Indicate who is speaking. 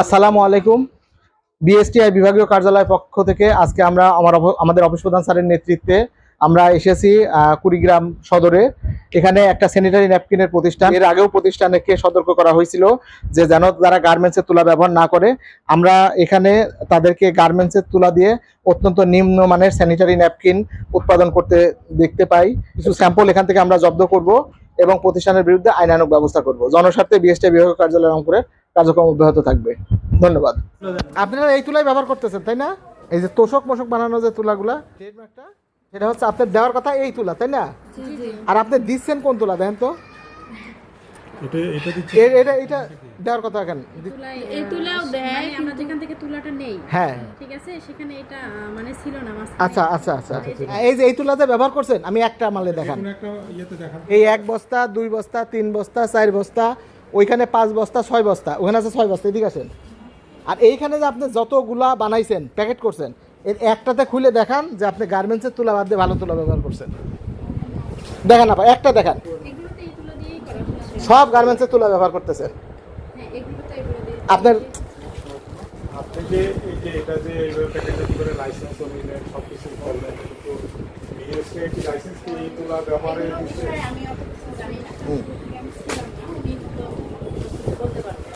Speaker 1: আসসালামু আলাইকুম। বিএসটিআই বিভাগীয় কার্যালয়ের পক্ষ থেকে আজকে আমরা আমাদের অফিস প্রধান স্যারের নেতৃত্বে আমরা এসেছি কুড়িগ্রাম সদরে। এখানে একটা স্যানিটারি ন্যাপকিনের প্রতিষ্ঠান, এর আগেও প্রতিষ্ঠানকে সতর্ক করা হয়েছিল যে যেন তারা গার্মেন্টসের তুলা ব্যবহার না করে। আমরা এখানে তাদেরকে গার্মেন্টসের তুলা দিয়ে অত্যন্ত নিম্নমানের স্যানিটারি ন্যাপকিন উৎপাদন করতে দেখতে পাই। কিছু স্যাম্পল এখান থেকে আমরা জব্দ করব এবং প্রতিষ্ঠানের বিরুদ্ধে আইনানুগ ব্যবস্থা করব। জনস্বার্থে বিএসটিআই বিভাগীয় কার্যালয় রংপুরে কার্যক্রম অব্যাহত থাকবে। ধন্যবাদ। আপনারা এই তুলাই ব্যবহার করতেছেন তাই না? এই যে তোষক মোষক বানানো যে তুলাগুলা, সেটা হচ্ছে আপনার দেওয়ার কথা এই তুলা তাই না? আর আপনি দিচ্ছেন কোন তুলা দেন তো? এটা দেওয়ার কথা কেন?
Speaker 2: এই তুলাও দেয়, আমরা যেখান থেকে তুলাটা নেই,
Speaker 1: হ্যাঁ
Speaker 2: ঠিক আছে, সেখানে এটা মানে ছিল না।
Speaker 1: আচ্ছা আচ্ছা আচ্ছা, এই যে এই তুলাতে ব্যবহার করছেন, আমি একটা মালে দেখান। এই 1 বস্তা 2 বস্তা 3 বস্তা 4 বস্তা, ওইখানে 5 বস্তা 6 বস্তা, ওখানে আছে 6 বস্তা, এদিকে আসেন। আর এইখানে যে আপনি যতগুলা বানাইছেন, প্যাকেট করছেন, এর একটাতে খুলে দেখান যে আপনি গার্মেন্টসের তুলা বাদ দিয়ে ভালো তুলা ব্যবহার করছেন। দেখান আপা, একটা দেখান।
Speaker 2: এগুলোতে এই তুলা দিয়েই করা হয়েছে।
Speaker 1: সব গার্মেন্টসের তুলা ব্যবহার করতেছেন
Speaker 2: হ্যাঁ, এগুলোতে এগুলো দিয়ে
Speaker 1: আপনার।
Speaker 3: আপনি যে এই যে এটা যে এইভাবে প্যাকেটে করে লাইসেন্স নিলেন সবকিছু করলেন, কিন্তু বিএসটিআই কি লাইসেন্স কি এই তুলা ব্যবহারের
Speaker 2: এগুলোর বিষয়ে আমি অত কিছু জানি না। আমি ছিলাম না, উনি তো বলতে পারবেন।